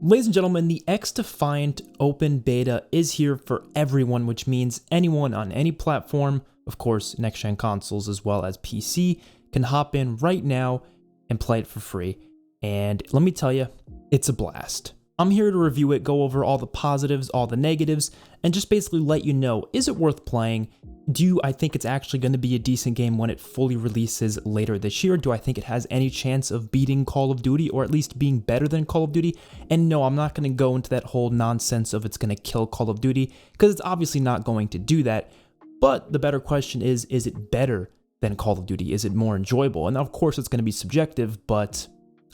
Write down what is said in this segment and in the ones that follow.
Ladies and gentlemen, the XDefiant Open Beta is here for everyone, which means anyone on any platform, of course, next-gen consoles as well as PC, can hop in right now and play it for free. And let me tell you, it's a blast. I'm here to review it, go over all the positives, all the negatives, and just basically let you know, is it worth playing? Do I think it's actually going to be a decent game when it fully releases later this year? Do I think it has any chance of beating Call of Duty, or at least being better than Call of Duty? And no, I'm not going to go into that whole nonsense of it's going to kill Call of Duty, because it's obviously not going to do that. But the better question is it better than Call of Duty? Is it more enjoyable? And of course it's going to be subjective, but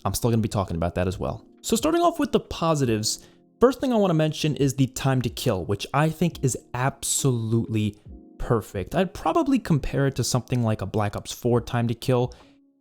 I'm still going to be talking about that as well. So starting off with the positives, first thing I want to mention is the time to kill, which I think is absolutely perfect. I'd probably compare it to something like a Black Ops 4 time to kill,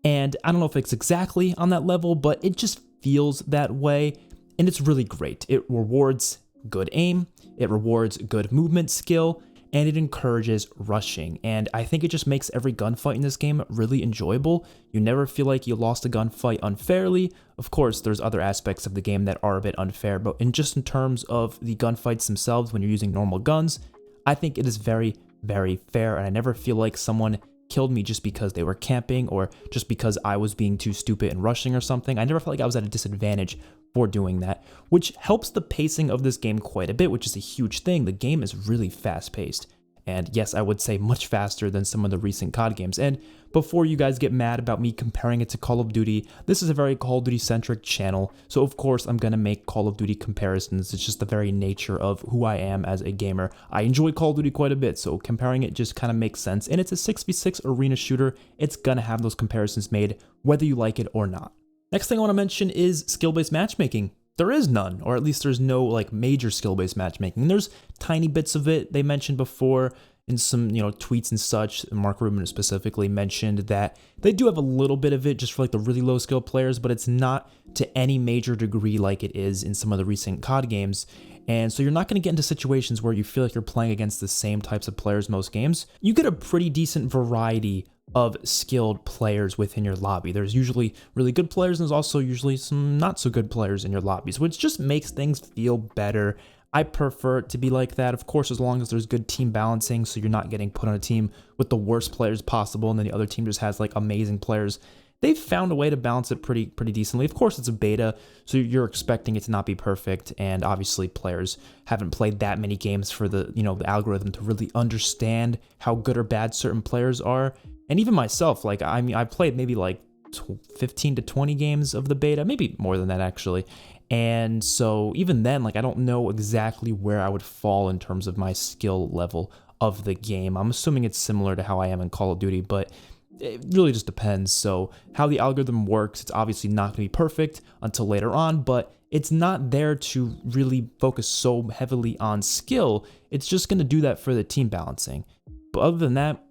and I don't know if it's exactly on that level, but it just feels that way, and it's really great. It rewards good aim, it rewards good movement skill, and it encourages rushing, and I think it just makes every gunfight in this game really enjoyable. You never feel like you lost a gunfight unfairly. Of course, there's other aspects of the game that are a bit unfair, but in terms of the gunfights themselves, when you're using normal guns, I think it is very, very fair, and I never feel like someone killed me just because they were camping or just because I was being too stupid and rushing or something. I never felt like I was at a disadvantage for doing that, which helps the pacing of this game quite a bit, which is a huge thing. The game is really fast-paced, and yes, I would say much faster than some of the recent COD games. And before you guys get mad about me comparing it to Call of Duty, this is a very Call of Duty-centric channel, so of course I'm going to make Call of Duty comparisons. It's just the very nature of who I am as a gamer. I enjoy Call of Duty quite a bit, so comparing it just kind of makes sense. And it's a 6v6 arena shooter. It's going to have those comparisons made, whether you like it or not. Next thing I want to mention is skill-based matchmaking. There is none, or at least there's no like major skill-based matchmaking. There's tiny bits of it. They mentioned before in some, tweets and such, Mark Rubin specifically mentioned that they do have a little bit of it just for like the really low skill players, but it's not to any major degree like it is in some of the recent COD games. And so you're not going to get into situations where you feel like you're playing against the same types of players most games. You get a pretty decent variety of skilled players within your lobby. There's usually really good players, and there's also usually some not so good players in your lobbies, which just makes things feel better. I prefer it to be like that, of course, as long as there's good team balancing, so you're not getting put on a team with the worst players possible, and then the other team just has like amazing players. They've found a way to balance it pretty decently. Of course, it's a beta, so you're expecting it to not be perfect, and obviously players haven't played that many games for the the algorithm to really understand how good or bad certain players are. And even myself, like I played maybe like 15 to 20 games of the beta, maybe more than that actually. And so even then, like I don't know exactly where I would fall in terms of my skill level of the game. I'm assuming it's similar to how I am in Call of Duty, but it really just depends. So how the algorithm works, it's obviously not going to be perfect until later on, but it's not there to really focus so heavily on skill. It's just going to do that for the team balancing. But other than that,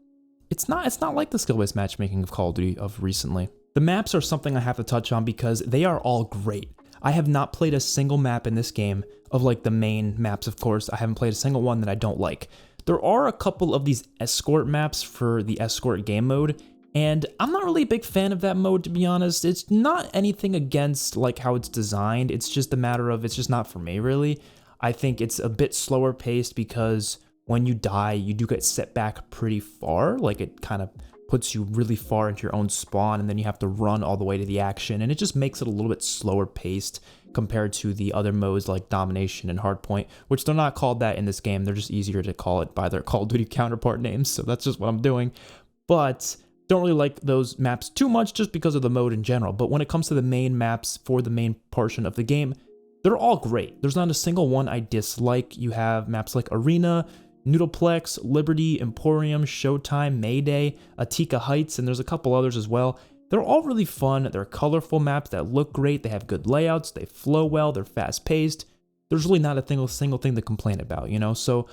it's not like the skill-based matchmaking of Call of Duty of recently. The maps are something I have to touch on because they are all great. I have not played a single map in this game of like the main maps, of course. I haven't played a single one that I don't like. There are a couple of these escort maps for the escort game mode, and I'm not really a big fan of that mode, to be honest. It's not anything against like how it's designed. It's just a matter of it's just not for me, really. I think it's a bit slower paced because when you die, you do get set back pretty far. Like it kind of puts you really far into your own spawn, and then you have to run all the way to the action, and it just makes it a little bit slower paced compared to the other modes like Domination and Hardpoint, which they're not called that in this game. They're just easier to call it by their Call of Duty counterpart names, so that's just what I'm doing. But don't really like those maps too much just because of the mode in general. But when it comes to the main maps for the main portion of the game, they're all great. There's not a single one I dislike. You have maps like Arena, Noodleplex, Liberty, Emporium, Showtime, Mayday, Atika Heights, and there's a couple others as well. They're all really fun. They're colorful maps that look great. They have good layouts. They flow well. They're fast-paced. There's really not a single thing to complain about, So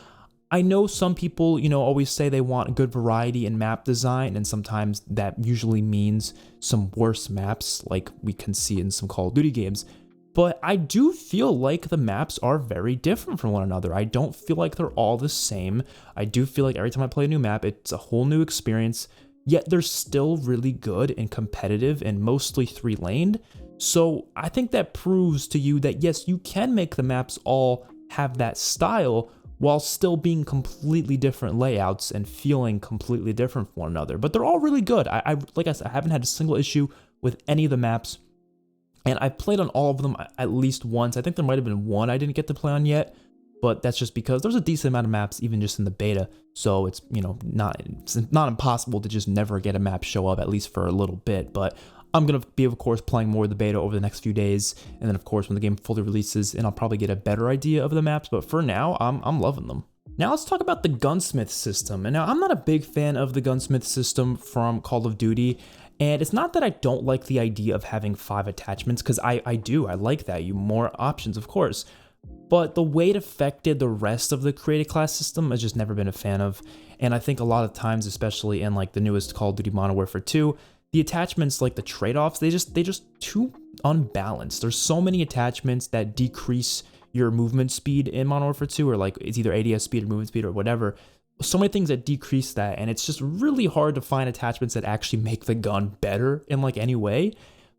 I know some people, always say they want good variety in map design, and sometimes that usually means some worse maps like we can see in some Call of Duty games. But I do feel like the maps are very different from one another. I don't feel like they're all the same. I do feel like every time I play a new map, it's a whole new experience, yet they're still really good and competitive and mostly 3-laned. So I think that proves to you that yes, you can make the maps all have that style while still being completely different layouts and feeling completely different from one another. But they're all really good. Like I said, I haven't had a single issue with any of the maps, and I've played on all of them at least once. I think there might have been one I didn't get to play on yet, but that's just because there's a decent amount of maps even just in the beta. So it's, it's not impossible to just never get a map show up, at least for a little bit. But I'm going to be, of course, playing more of the beta over the next few days. And then, of course, when the game fully releases, and I'll probably get a better idea of the maps. But for now, I'm loving them. Now let's talk about the gunsmith system. And now I'm not a big fan of the gunsmith system from Call of Duty. And it's not that I don't like the idea of having 5 attachments, because I do. I like that. You more options, of course. But the way it affected the rest of the created class system, I've just never been a fan of. And I think a lot of times, especially in like the newest Call of Duty Modern Warfare 2, the attachments, like the trade-offs, they just too unbalanced. There's so many attachments that decrease your movement speed in Modern Warfare 2, or like it's either ADS speed or movement speed or whatever. So many things that decrease that, and it's just really hard to find attachments that actually make the gun better in like any way.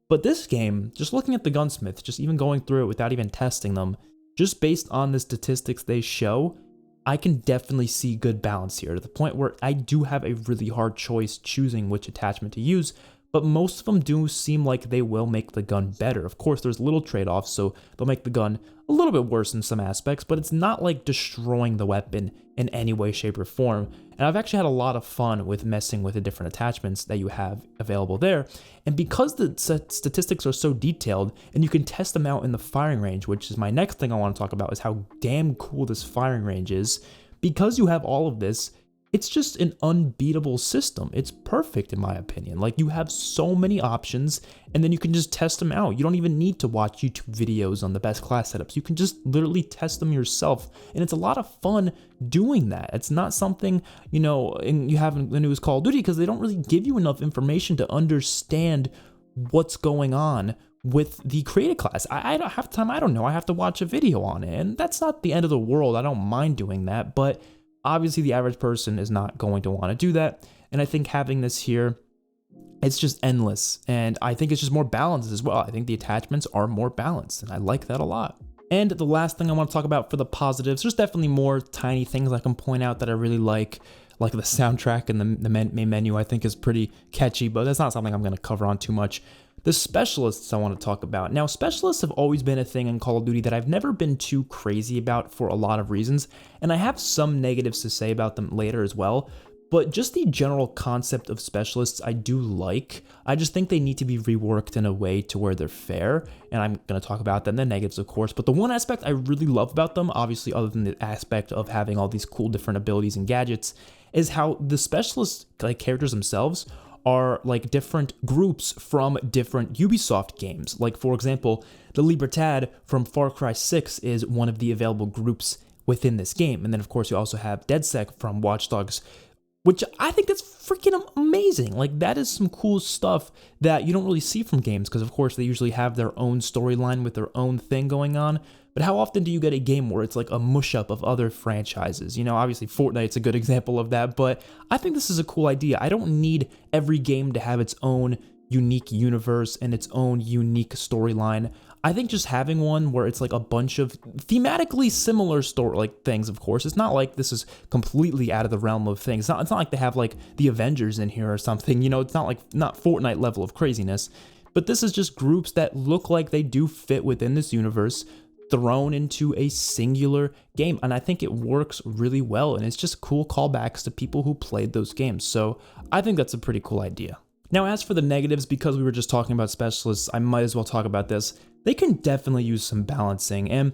But this game, just looking at the gunsmith, just even going through it without even testing them, just based on the statistics they show, I can definitely see good balance here, to the point where I do have a really hard choice choosing which attachment to use, but most of them do seem like they will make the gun better. Of course, there's little trade-offs, so they'll make the gun a little bit worse in some aspects, but it's not like destroying the weapon in any way, shape, or form. And I've actually had a lot of fun with messing with the different attachments that you have available there. And because the statistics are so detailed, and you can test them out in the firing range, which is my next thing I want to talk about, is how damn cool this firing range is. Because you have all of this, it's just an unbeatable system. It's perfect in my opinion. Like, you have so many options, and then you can just test them out. You don't even need to watch YouTube videos on the best class setups. You can just literally test them yourself, and it's a lot of fun doing that. It's not something, and you have in the newest Call of Duty, because they don't really give you enough information to understand what's going on with the created class. I don't have time. I don't know. I have to watch a video on it, and that's not the end of the world. I don't mind doing that, but obviously, the average person is not going to want to do that, and I think having this here, it's just endless, and I think it's just more balanced as well. I think the attachments are more balanced, and I like that a lot. And the last thing I want to talk about for the positives, there's definitely more tiny things I can point out that I really like the soundtrack and the main menu I think is pretty catchy, but that's not something I'm going to cover on too much. The specialists I want to talk about. Now, specialists have always been a thing in Call of Duty that I've never been too crazy about for a lot of reasons, and I have some negatives to say about them later as well, but just the general concept of specialists I do like. I just think they need to be reworked in a way to where they're fair, and I'm going to talk about them, the negatives of course, but the one aspect I really love about them, obviously other than the aspect of having all these cool different abilities and gadgets, is how the specialist characters themselves are like different groups from different Ubisoft games. Like, for example, the Libertad from Far Cry 6 is one of the available groups within this game. And then, of course, you also have DedSec from Watch Dogs, which I think that's freaking amazing. Like, that is some cool stuff that you don't really see from games, because, of course, they usually have their own storyline with their own thing going on. But how often do you get a game where it's like a mush-up of other franchises? Obviously Fortnite's a good example of that, but I think this is a cool idea. I don't need every game to have its own unique universe and its own unique storyline. I think just having one where it's like a bunch of thematically similar things, of course. It's not like this is completely out of the realm of things. It's not like they have like the Avengers in here or something. It's not Fortnite level of craziness. But this is just groups that look like they do fit within this universe, thrown into a singular game, and I think it works really well, and it's just cool callbacks to people who played those games. So I think that's a pretty cool idea. Now, as for the negatives, because we were just talking about specialists, I might as well talk about this. They can definitely use some balancing, and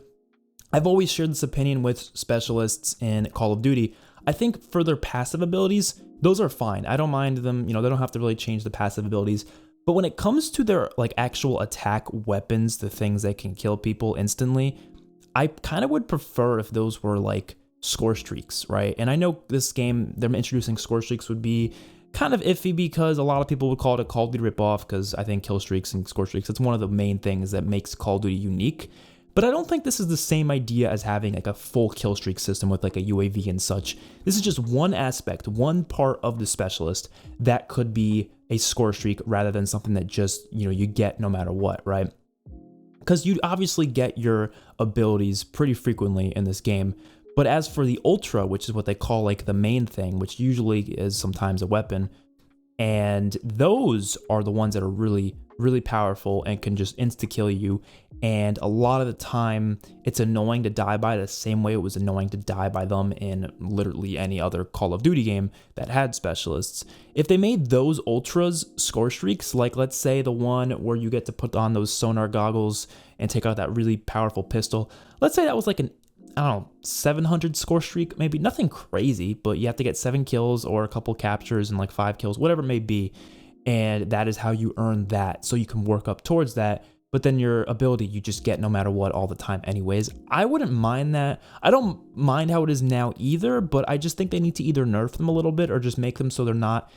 I've always shared this opinion with specialists in Call of Duty. I think for their passive abilities, those are fine. I don't mind them. They don't have to really change the passive abilities. But when it comes to their actual attack weapons, the things that can kill people instantly, I kind of would prefer if those were score streaks, right? And I know this game, them introducing score streaks would be kind of iffy, because a lot of people would call it a Call of Duty ripoff, because I think kill streaks and score streaks, it's one of the main things that makes Call of Duty unique. But I don't think this is the same idea as having a full kill streak system with a UAV and such. This is just one aspect, one part of the specialist that could be a score streak rather than something that just, you get no matter what, right? because you obviously get your abilities pretty frequently in this game. But as for the Ultra, which is what they call like the main thing, which usually is sometimes a weapon, and those are the ones that are really, really powerful and can just insta-kill you. And a lot of the time, it's annoying to die by the same way it was annoying to die by them in literally any other Call of Duty game that had specialists. If they made those ultras score streaks, like let's say the one where you get to put on those sonar goggles and take out that really powerful pistol, let's say that was like an, I don't know, 700 score streak, maybe nothing crazy, but you have to get 7 kills or a couple captures and like 5 kills, whatever it may be. And that is how you earn that. So you can work up towards that. But then your ability, you just get no matter what all the time anyways. I wouldn't mind that. I don't mind how it is now either, but I just think they need to either nerf them a little bit or just make them so they're not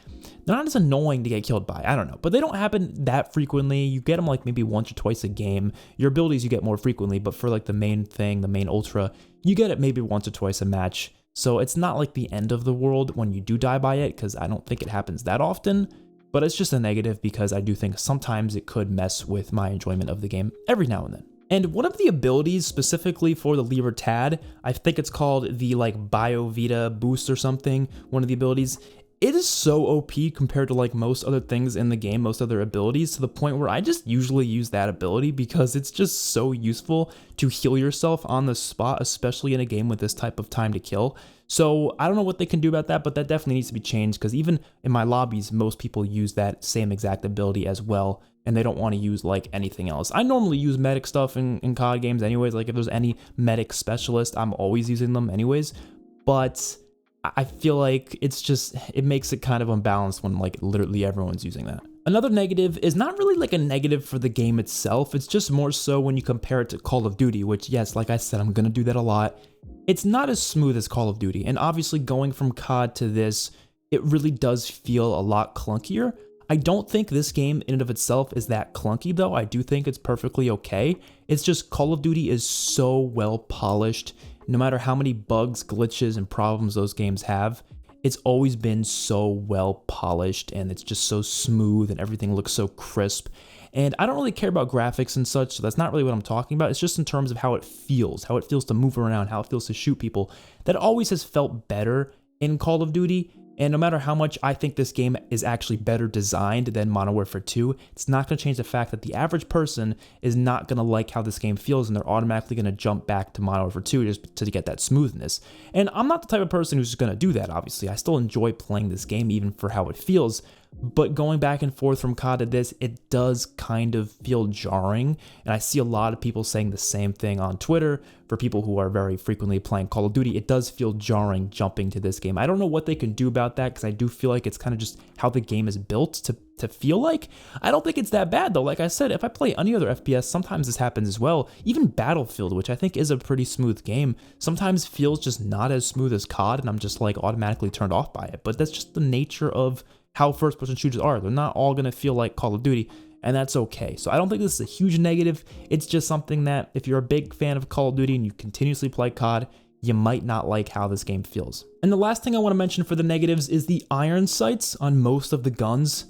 as annoying to get killed by. I don't know. But they don't happen that frequently. You get them like maybe once or twice a game. Your abilities you get more frequently, but for like the main thing, the main ultra, you get it maybe once or twice a match. So it's not like the end of the world when you do die by it, because I don't think it happens that often. But it's just a negative because I do think sometimes it could mess with my enjoyment of the game every now and then. And one of the abilities specifically for the Libertad, I think it's called the like BioVita boost or something, one of the abilities, it is so OP compared to like most other things in the game, most other abilities, to the point where I just usually use that ability because it's just so useful to heal yourself on the spot, especially in a game with this type of time to kill. So I don't know what they can do about that, but that definitely needs to be changed because even in my lobbies, most people use that same exact ability as well, and they don't want to use like anything else. I normally use medic stuff in COD games anyways. Like if there's any medic specialist, I'm always using them anyways, but I feel like it makes it kind of unbalanced when like literally everyone's using that. Another negative is not really like a negative for the game itself. It's just more so when you compare it to Call of Duty, which yes, like I said, I'm going to do that a lot. It's not as smooth as Call of Duty. And obviously going from COD to this, it really does feel a lot clunkier. I don't think this game in and of itself is that clunky though. I do think it's perfectly okay. It's just Call of Duty is so well polished. No matter how many bugs, glitches, and problems those games have, it's always been so well polished and it's just so smooth and everything looks so crisp. And I don't really care about graphics and such, so that's not really what I'm talking about. It's just in terms of how it feels to move around, how it feels to shoot people. That always has felt better in Call of Duty. And no matter how much I think this game is actually better designed than Modern Warfare 2, it's not going to change the fact that the average person is not going to like how this game feels and they're automatically going to jump back to Modern Warfare 2 just to get that smoothness. And I'm not the type of person who's just going to do that, obviously. I still enjoy playing this game even for how it feels. But going back and forth from COD to this, it does kind of feel jarring. And I see a lot of people saying the same thing on Twitter. For people who are very frequently playing Call of Duty, it does feel jarring jumping to this game. I don't know what they can do about that because I do feel like it's kind of just how the game is built to feel like. I don't think it's that bad though. Like I said, if I play any other FPS, sometimes this happens as well. Even Battlefield, which I think is a pretty smooth game, sometimes feels just not as smooth as COD and I'm just like automatically turned off by it. But that's just the nature of how first-person shooters are. They're not all going to feel like Call of Duty, and that's okay. So I don't think this is a huge negative. It's just something that if you're a big fan of Call of Duty and you continuously play COD, you might not like how this game feels. And the last thing I want to mention for the negatives is the iron sights on most of the guns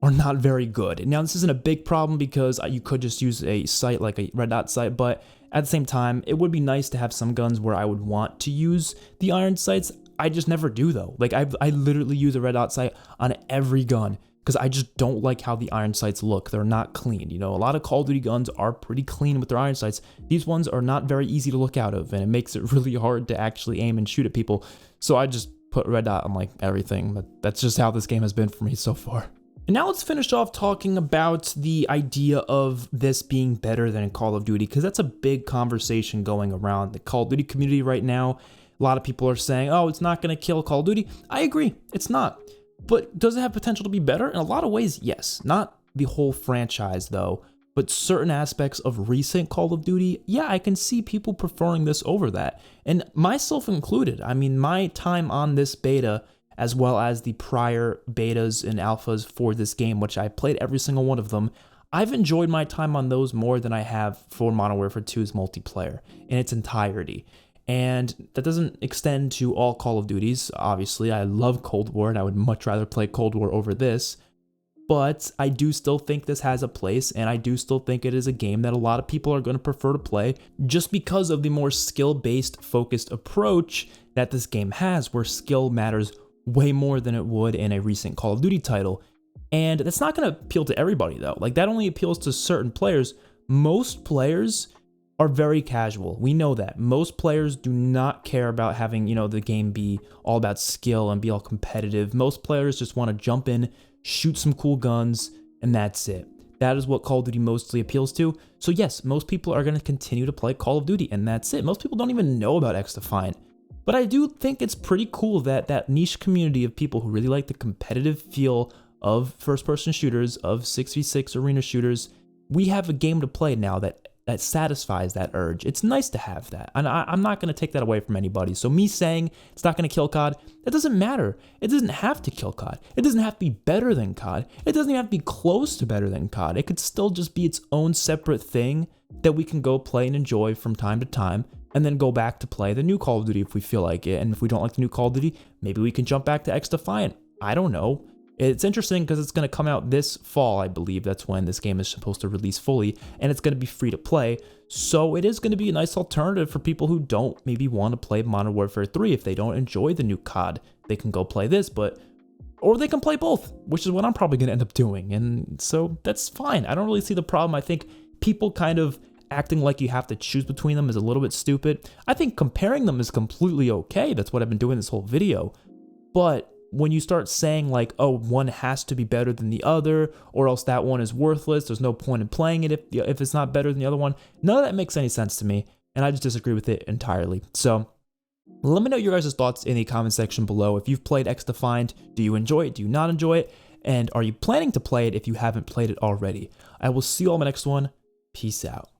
are not very good. Now, this isn't a big problem because you could just use a sight like a red dot sight, but at the same time, it would be nice to have some guns where I would want to use the iron sights. I just never do though. Like I literally use a red dot sight on every gun because I just don't like how the iron sights look. They're not clean. You know, a lot of Call of Duty guns are pretty clean with their iron sights. These ones are not very easy to look out of, and it makes it really hard to actually aim and shoot at people. So I just put red dot on like everything. That's just how this game has been for me so far. And now let's finish off talking about the idea of this being better than in Call of Duty, because that's a big conversation going around the Call of Duty community right now. A lot of people are saying, oh, it's not going to kill Call of Duty. I agree, it's not. But does it have potential to be better? In a lot of ways, yes. Not the whole franchise, though, but certain aspects of recent Call of Duty, yeah, I can see people preferring this over that. And myself included. I mean, my time on this beta, as well as the prior betas and alphas for this game, which I played every single one of them, I've enjoyed my time on those more than I have for Modern Warfare 2's multiplayer in its entirety. And that doesn't extend to all Call of Duties. Obviously, I love Cold War, and I would much rather play Cold War over this. but I do still think this has a place, and I do still think it is a game that a lot of people are going to prefer to play just because of the more skill-based focused approach that this game has, where skill matters way more than it would in a recent Call of Duty title. And that's not going to appeal to everybody though. Like, that only appeals to certain players. Most players are very casual. We know that. Most players do not care about having, the game be all about skill and be all competitive. Most players just want to jump in, shoot some cool guns, and that's it. That is what Call of Duty mostly appeals to. So yes, most people are going to continue to play Call of Duty, and that's it. Most people don't even know about XDefiant. But I do think it's pretty cool that that niche community of people who really like the competitive feel of first-person shooters, of 6v6 arena shooters, we have a game to play now that satisfies that urge. It's nice to have that, and I'm not going to take that away from anybody. So me saying it's not going to kill COD, it doesn't matter. It doesn't have to kill COD. It doesn't have to be better than COD. It doesn't even have to be close to better than COD. It could still just be its own separate thing that we can go play and enjoy from time to time, and then go back to play the new Call of Duty if we feel like it. And if we don't like the new Call of Duty, maybe we can jump back to XDefiant. I don't know. It's interesting because it's going to come out this fall, I believe. That's when this game is supposed to release fully, and it's going to be free to play. So it is going to be a nice alternative for people who don't maybe want to play Modern Warfare 3. If they don't enjoy the new COD, they can go play this, or they can play both, which is what I'm probably going to end up doing. And so that's fine. I don't really see the problem. I think people kind of acting like you have to choose between them is a little bit stupid. I think comparing them is completely okay. That's what I've been doing this whole video. But when you start saying like, oh, one has to be better than the other, or else that one is worthless, there's no point in playing it if it's not better than the other one, none of that makes any sense to me, and I just disagree with it entirely. So let me know your guys' thoughts in the comment section below. If you've played XDefiant, do you enjoy it? Do you not enjoy it? And are you planning to play it if you haven't played it already? I will see you all in my next one. Peace out.